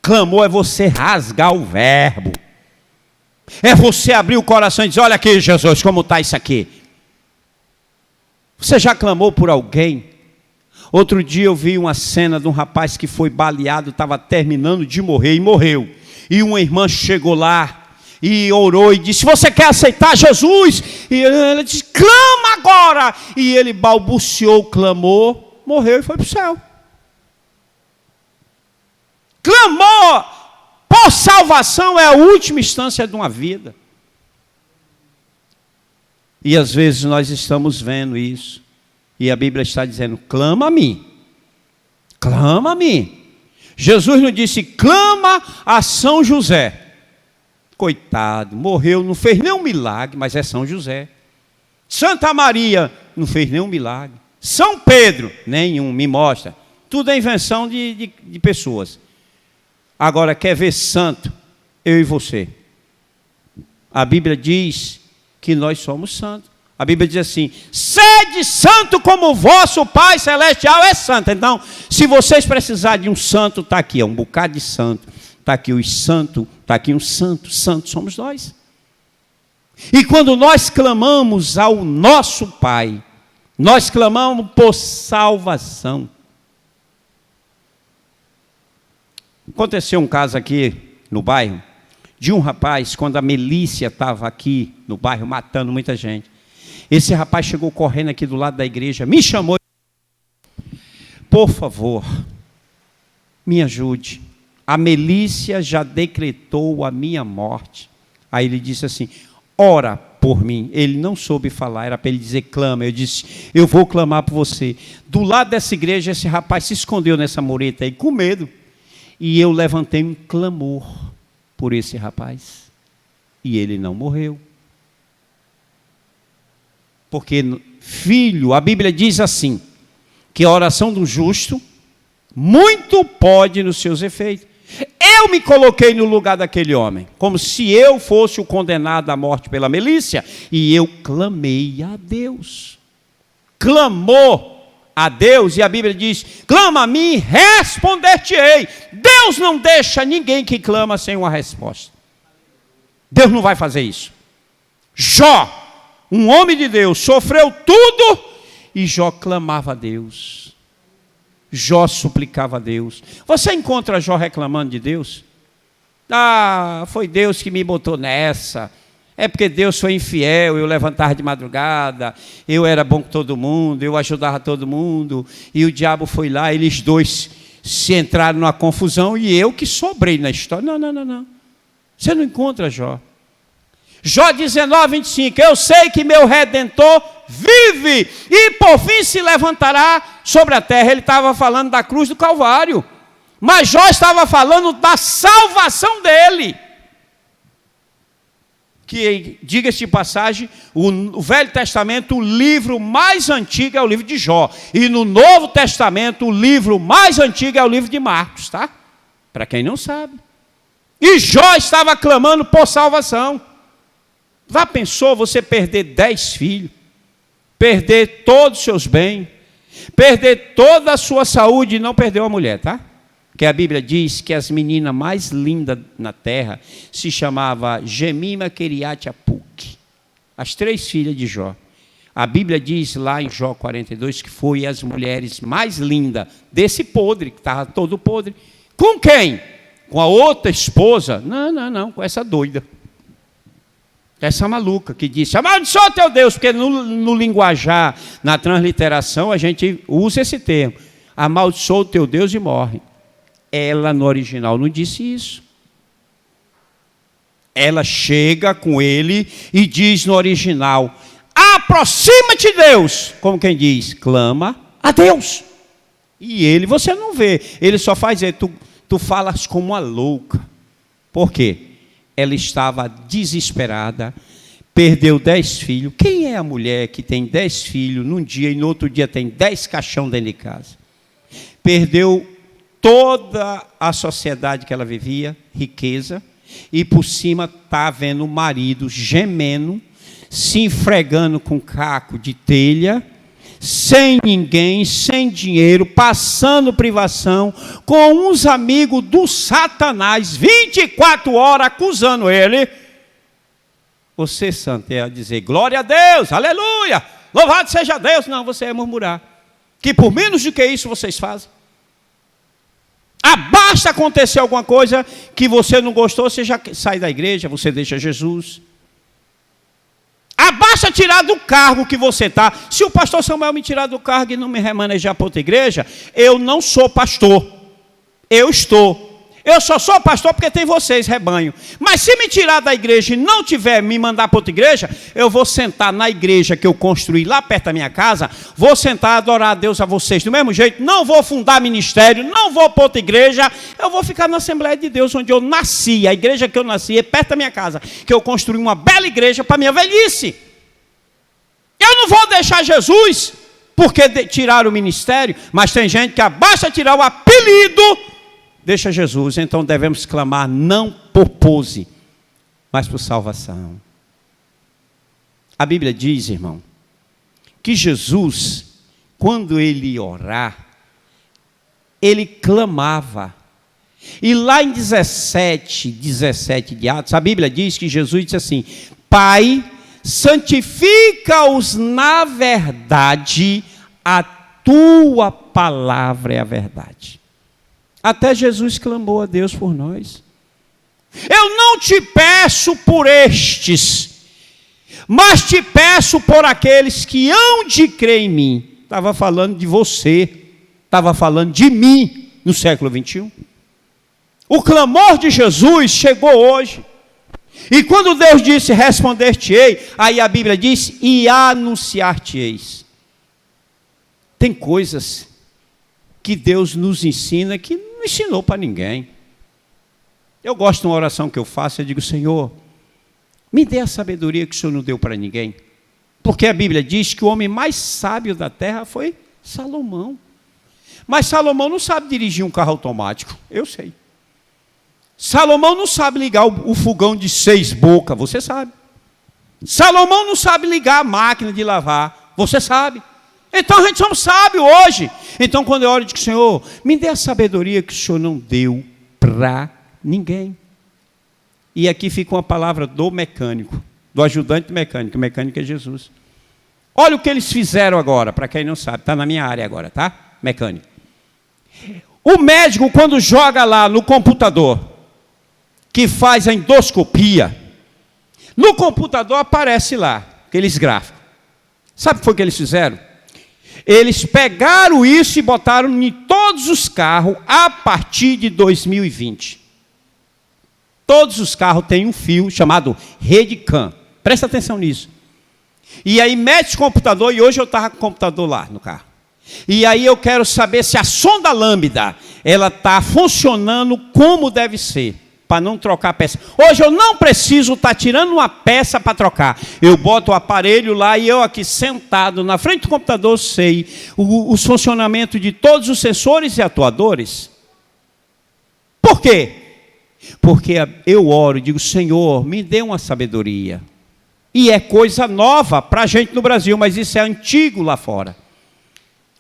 Speaker 1: Clamor é você rasgar o verbo. É você abrir o coração e dizer, olha aqui Jesus, como está isso aqui. Você já clamou por alguém? Outro dia eu vi uma cena de um rapaz que foi baleado, estava terminando de morrer e morreu. E uma irmã chegou lá e orou e disse, você quer aceitar Jesus? E ela disse, clama agora. E ele balbuciou, clamou, morreu e foi para o céu. Clamou por salvação é a última instância de uma vida. E às vezes nós estamos vendo isso. E a Bíblia está dizendo, clama a mim. Clama a mim. Jesus não disse, clama a São José. Coitado, morreu, não fez nenhum milagre, mas é São José. Santa Maria, não fez nenhum milagre. São Pedro, nenhum, me mostra. Tudo é invenção de pessoas. Agora, quer ver santo? Eu e você. A Bíblia diz que nós somos santos. A Bíblia diz assim, sede santo como o vosso Pai Celestial é santo. Então, se vocês precisarem de um santo, está aqui, um bocado de santo. Está aqui os santos, está aqui um santo. Santo somos nós. E quando nós clamamos ao nosso Pai, nós clamamos por salvação. Aconteceu um caso aqui no bairro, de um rapaz, quando a milícia estava aqui no bairro, matando muita gente. Esse rapaz chegou correndo aqui do lado da igreja, me chamou. Por favor, me ajude. A milícia já decretou a minha morte. Aí ele disse assim, ora por mim. Ele não soube falar, era para ele dizer clama. Eu disse, eu vou clamar por você. Do lado dessa igreja, esse rapaz se escondeu nessa mureta aí, com medo. E eu levantei um clamor por esse rapaz. E ele não morreu. Porque, filho, a Bíblia diz assim, que a oração do justo muito pode nos seus efeitos. Eu me coloquei no lugar daquele homem, como se eu fosse o condenado à morte pela milícia, e eu clamei a Deus. Clamou a Deus, e a Bíblia diz, clama a mim, responder-te-ei. Deus não deixa ninguém que clama sem uma resposta. Deus não vai fazer isso. Jó, um homem de Deus, sofreu tudo, e Jó clamava a Deus. Jó suplicava a Deus. Você encontra Jó reclamando de Deus? Ah, foi Deus que me botou nessa. É porque Deus foi infiel, eu levantava de madrugada, eu era bom com todo mundo, eu ajudava todo mundo, e o diabo foi lá, eles dois se entraram numa confusão, e eu que sobrei na história. Não. Você não encontra Jó. Jó 19, 25, eu sei que meu Redentor vive, e por fim se levantará sobre a terra. Ele estava falando da cruz do Calvário, mas Jó estava falando da salvação dele. Que, diga-se de passagem, o Velho Testamento, o livro mais antigo é o livro de Jó. E no Novo Testamento, o livro mais antigo é o livro de Marcos, tá? Para quem não sabe. E Jó estava clamando por salvação. Já pensou você perder 10 filhos, perder todos os seus bens, perder toda a sua saúde e não perder uma mulher, tá? Porque a Bíblia diz que as meninas mais lindas na terra se chamava Gemima, Queriate, Apuk. As 3 filhas de Jó. A Bíblia diz lá em Jó 42 que foi as mulheres mais lindas desse podre, que estava todo podre. Com quem? Com a outra esposa? Não, com essa doida. Essa maluca que disse, amaldiçoa teu Deus, porque no linguajar, na transliteração, a gente usa esse termo. Amaldiçoa o teu Deus e morre. Ela, no original, não disse isso. Ela chega com ele e diz no original, aproxima-te de Deus. Como quem diz, clama a Deus. E ele, você não vê. Ele só faz, tu falas como uma louca. Por quê? Ela estava desesperada, perdeu 10 filhos. Quem é a mulher que tem 10 filhos num dia e no outro dia tem 10 caixão dentro de casa? Perdeu toda a sociedade que ela vivia, riqueza, e por cima está vendo o marido gemendo, se enfregando com caco de telha, sem ninguém, sem dinheiro, passando privação, com uns amigos do Satanás, 24 horas acusando ele. Você, santo, é a dizer, glória a Deus, aleluia, louvado seja Deus. Não, você é murmurar. Que por menos do que isso vocês fazem. Basta acontecer alguma coisa que você não gostou, você já sai da igreja, você deixa Jesus. Basta tirar do cargo que você está. Se o pastor Samuel me tirar do cargo e não me remanejar para outra igreja, eu não sou pastor. Eu estou. Eu só sou pastor porque tem vocês, rebanho. Mas se me tirar da igreja e não tiver me mandar para outra igreja, eu vou sentar na igreja que eu construí lá perto da minha casa, vou sentar, adorar a Deus a vocês do mesmo jeito, não vou fundar ministério, não vou para outra igreja, eu vou ficar na Assembleia de Deus, onde eu nasci, a igreja que eu nasci é perto da minha casa, que eu construí uma bela igreja para minha velhice. Eu não vou deixar Jesus, porque tiraram o ministério, mas tem gente que basta tirar o apelido, deixa Jesus. Então devemos clamar não por pose, mas por salvação. A Bíblia diz, irmão, que Jesus, quando ele orar, ele clamava. E lá em 17 de Atos, a Bíblia diz que Jesus disse assim, Pai, santifica-os na verdade, a tua palavra é a verdade. Até Jesus clamou a Deus por nós. Eu não te peço por estes, mas te peço por aqueles que hão de crer em mim. Estava falando de você, estava falando de mim no século 21. O clamor de Jesus chegou hoje. E quando Deus disse, responder-te-ei, aí a Bíblia diz, e anunciar-te-eis. Tem coisas que Deus nos ensina que não ensinou para ninguém. Eu gosto de uma oração que eu faço, eu digo, Senhor, me dê a sabedoria que o Senhor não deu para ninguém. Porque a Bíblia diz que o homem mais sábio da terra foi Salomão. Mas Salomão não sabe dirigir um carro automático, eu sei. Salomão não sabe ligar o fogão de 6 bocas, você sabe. Salomão não sabe ligar a máquina de lavar, você sabe. Então a gente somos sábios hoje. Então quando eu oro, eu digo, Senhor, me dê a sabedoria que o Senhor não deu para ninguém. E aqui fica uma palavra do mecânico, do ajudante mecânico. O mecânico é Jesus. Olha o que eles fizeram agora, para quem não sabe, está na minha área agora, tá? Mecânico. O médico, quando joga lá no computador, que faz a endoscopia, no computador aparece lá, aqueles gráficos. Sabe o que foi que eles fizeram? Eles pegaram isso e botaram em todos os carros a partir de 2020. Todos os carros têm um fio chamado rede CAN. Presta atenção nisso. E aí mete o computador, e hoje eu estava com o computador lá no carro. E aí eu quero saber se a sonda lambda, ela está funcionando como deve ser, para não trocar a peça. Hoje eu não preciso estar tirando uma peça para trocar. Eu boto o aparelho lá e eu aqui sentado na frente do computador sei os funcionamentos de todos os sensores e atuadores. Por quê? Porque eu oro e digo, Senhor, me dê uma sabedoria. E é coisa nova para a gente no Brasil, mas isso é antigo lá fora.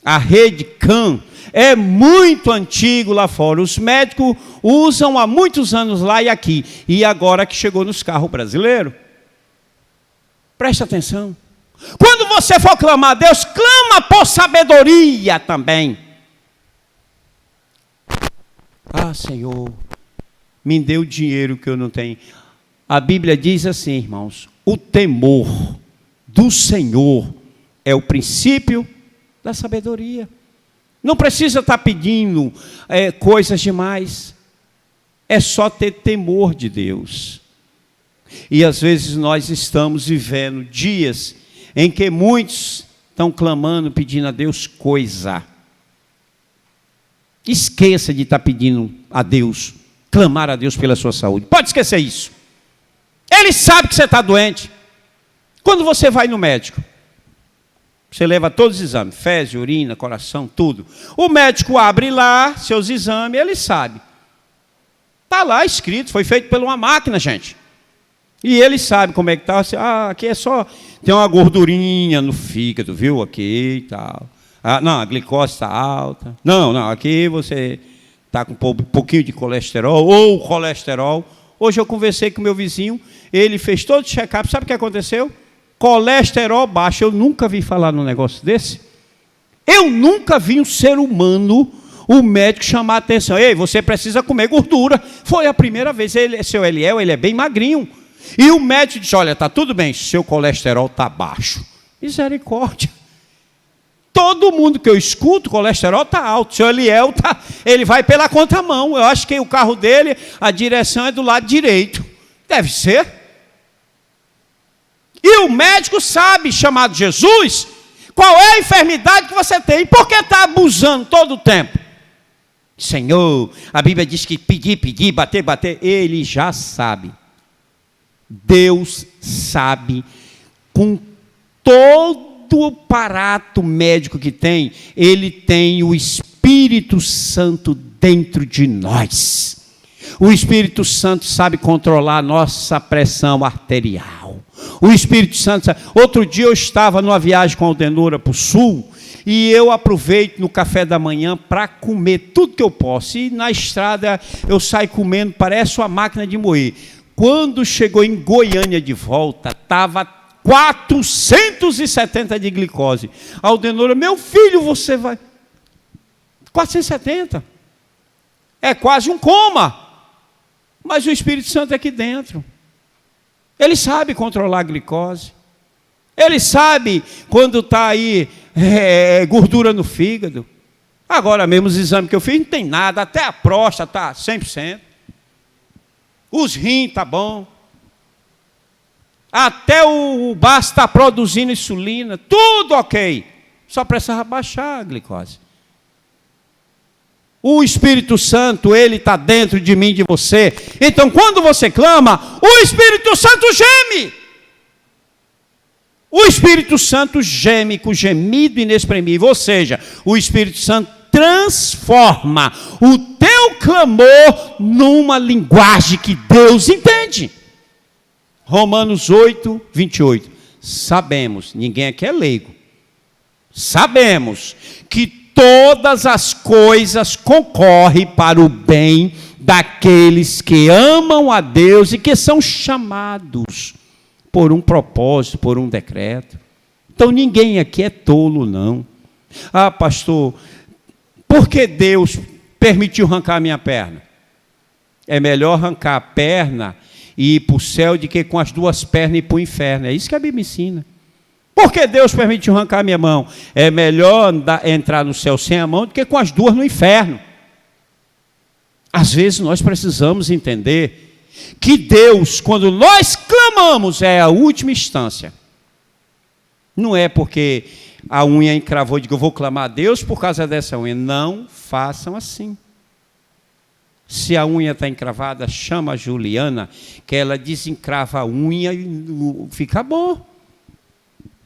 Speaker 1: A rede CAN é muito antigo lá fora. Os médicos usam há muitos anos lá e aqui. E agora que chegou nos carros brasileiros. Presta atenção. Quando você for clamar a Deus, clama por sabedoria também. Ah, Senhor, me dê o dinheiro que eu não tenho. A Bíblia diz assim, irmãos, o temor do Senhor é o princípio da sabedoria. Não precisa estar pedindo coisas demais. É só ter temor de Deus. E às vezes nós estamos vivendo dias em que muitos estão clamando, pedindo a Deus coisa. Esqueça de estar pedindo a Deus, clamar a Deus pela sua saúde. Pode esquecer isso. Ele sabe que você está doente. Quando você vai no médico, você leva todos os exames, fezes, urina, coração, tudo. O médico abre lá seus exames, ele sabe. Está lá escrito, foi feito por uma máquina, gente. E ele sabe como é que está. Ah, aqui é só, tem uma gordurinha no fígado, viu? Aqui e tal. Ah, não, a glicose está alta. Não, aqui você está com um pouquinho de colesterol, ou colesterol. Hoje eu conversei com meu vizinho, ele fez todo o check-up, sabe o que aconteceu? Colesterol baixo. Eu nunca vi falar num negócio desse. Eu nunca vi um ser humano, o médico chamar a atenção. Ei, você precisa comer gordura. Foi a primeira vez. Seu Eliel, ele é bem magrinho. E o médico disse, olha, está tudo bem, seu colesterol está baixo. Misericórdia. Todo mundo que eu escuto, o colesterol está alto. Seu Eliel, ele vai pela contramão. Eu acho que o carro dele, a direção é do lado direito. Deve ser. E o médico sabe, chamado Jesus, qual é a enfermidade que você tem. Por que está abusando todo o tempo? Senhor, a Bíblia diz que pedir, bater. Ele já sabe. Deus sabe, com todo o aparato médico que tem, Ele tem o Espírito Santo dentro de nós. O Espírito Santo sabe controlar a nossa pressão arterial. O Espírito Santo sabe. Outro dia eu estava numa viagem com a Aldenora para o sul, e eu aproveito no café da manhã para comer tudo que eu posso. E na estrada eu saio comendo, parece uma máquina de moer. Quando chegou em Goiânia de volta, estava 470 de glicose. A Aldenora, meu filho, você vai... 470. É quase um coma. Mas o Espírito Santo é aqui dentro. Ele sabe controlar a glicose. Ele sabe quando está aí gordura no fígado. Agora mesmo os exames que eu fiz não tem nada. Até a próstata está 100%. Os rins estão bom. Até o baço está produzindo insulina. Tudo ok. Só precisava baixar a glicose. O Espírito Santo, ele está dentro de mim, de você. Então, quando você clama, o Espírito Santo geme. O Espírito Santo geme com gemido inexprimível. Ou seja, o Espírito Santo transforma o teu clamor numa linguagem que Deus entende. Romanos 8, 28. Sabemos, ninguém aqui é leigo. Sabemos que todas as coisas concorrem para o bem daqueles que amam a Deus e que são chamados por um propósito, por um decreto. Então ninguém aqui é tolo, não. Ah, pastor, Por que Deus permitiu arrancar a minha perna? É melhor arrancar a perna e ir para o céu do que com as duas pernas ir para o inferno. É isso que a Bíblia ensina. Por que Deus permitiu arrancar a minha mão? É melhor entrar no céu sem a mão do que com as duas no inferno. Às vezes nós precisamos entender que Deus, quando nós clamamos, é a última instância. Não é porque a unha encravou e digo, eu vou clamar a Deus por causa dessa unha. Não façam assim. Se a unha está encravada, chama a Juliana, que ela desencrava a unha e fica bom.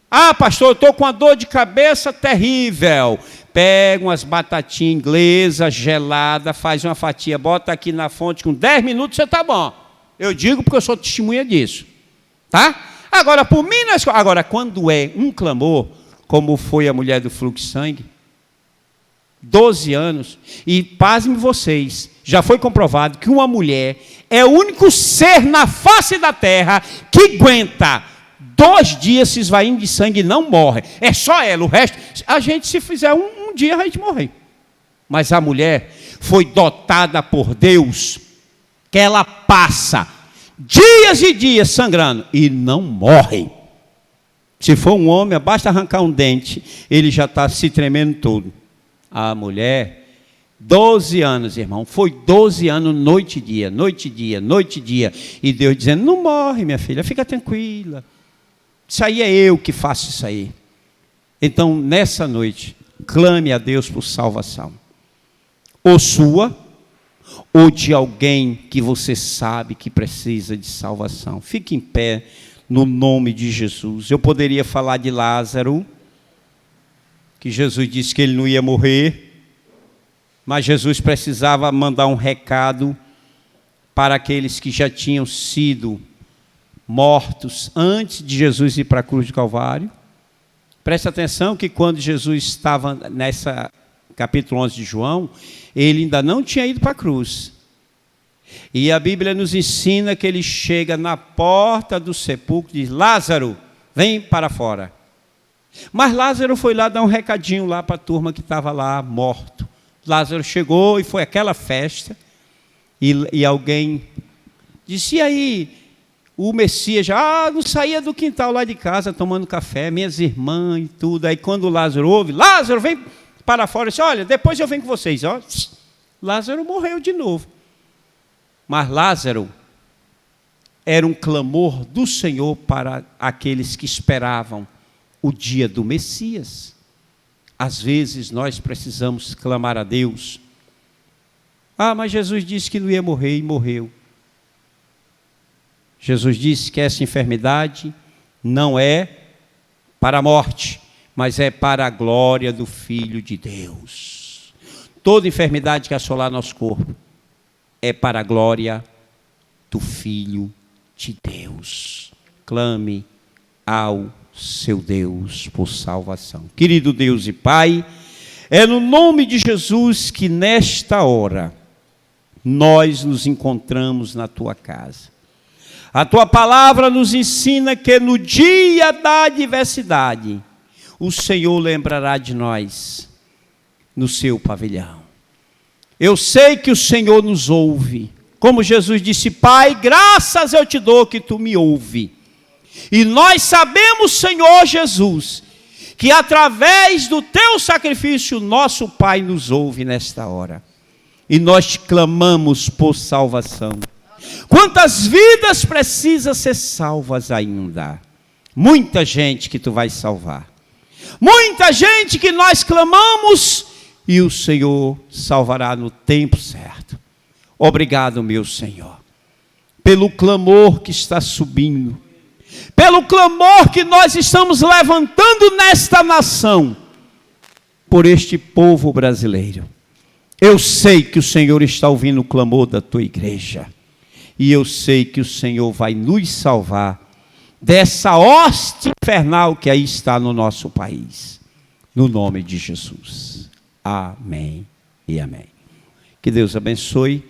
Speaker 1: Ah, pastor, eu estou com uma dor de cabeça terrível. Pega umas batatinhas inglesas, geladas, faz uma fatia, bota aqui na fonte, com 10 minutos você está bom. Eu digo porque eu sou testemunha disso. Tá? Agora, por mim, agora, quando é um clamor, como foi a mulher do fluxo de sangue, 12 anos, e pasmem vocês, já foi comprovado que uma mulher é o único ser na face da terra que aguenta 2 dias se esvaindo de sangue e não morre. É só ela, o resto, a gente se fizer um dia a gente morre. Mas a mulher foi dotada por Deus, que ela passa dias e dias sangrando e não morre. Se for um homem, basta arrancar um dente, ele já está se tremendo todo. A mulher, 12 anos, irmão, foi 12 anos, noite e dia, noite e dia, noite e dia. E Deus dizendo, não morre, minha filha, fica tranquila. Isso aí é eu que faço isso aí. Então, nessa noite, clame a Deus por salvação. Ou sua, ou de alguém que você sabe que precisa de salvação. Fique em pé no nome de Jesus. Eu poderia falar de Lázaro, que Jesus disse que ele não ia morrer, mas Jesus precisava mandar um recado para aqueles que já tinham sido mortos antes de Jesus ir para a cruz do Calvário. Preste atenção que quando Jesus estava nessa capítulo 11 de João, ele ainda não tinha ido para a cruz. E a Bíblia nos ensina que ele chega na porta do sepulcro e diz, Lázaro, vem para fora. Mas Lázaro foi lá dar um recadinho lá para a turma que estava lá morto. Lázaro chegou e foi aquela festa, e alguém disse, e aí, o Messias já não saía do quintal lá de casa tomando café, minhas irmãs e tudo. Aí quando Lázaro ouve, Lázaro, vem para fora, disse, olha, depois eu venho com vocês. Ó. Lázaro morreu de novo. Mas Lázaro era um clamor do Senhor para aqueles que esperavam o dia do Messias. Às vezes nós precisamos clamar a Deus. Ah, mas Jesus disse que não ia morrer e morreu. Jesus disse que essa enfermidade não é para a morte, mas é para a glória do Filho de Deus. Toda enfermidade que assolar nosso corpo é para a glória do Filho de Deus. Clame ao seu Deus por salvação. Querido Deus e Pai, é no nome de Jesus que nesta hora nós nos encontramos na Tua casa. A Tua palavra nos ensina que no dia da adversidade, o Senhor lembrará de nós no seu pavilhão. Eu sei que o Senhor nos ouve. Como Jesus disse, Pai, graças eu te dou que Tu me ouve. E nós sabemos, Senhor Jesus, que através do Teu sacrifício, nosso Pai nos ouve nesta hora. E nós te clamamos por salvação. Quantas vidas precisam ser salvas ainda? Muita gente que Tu vais salvar. Muita gente que nós clamamos e o Senhor salvará no tempo certo. Obrigado, meu Senhor, pelo clamor que está subindo, pelo clamor que nós estamos levantando nesta nação, por este povo brasileiro. Eu sei que o Senhor está ouvindo o clamor da Tua igreja, e eu sei que o Senhor vai nos salvar dessa hoste infernal que aí está no nosso país, no nome de Jesus. Amém e amém. Que Deus abençoe.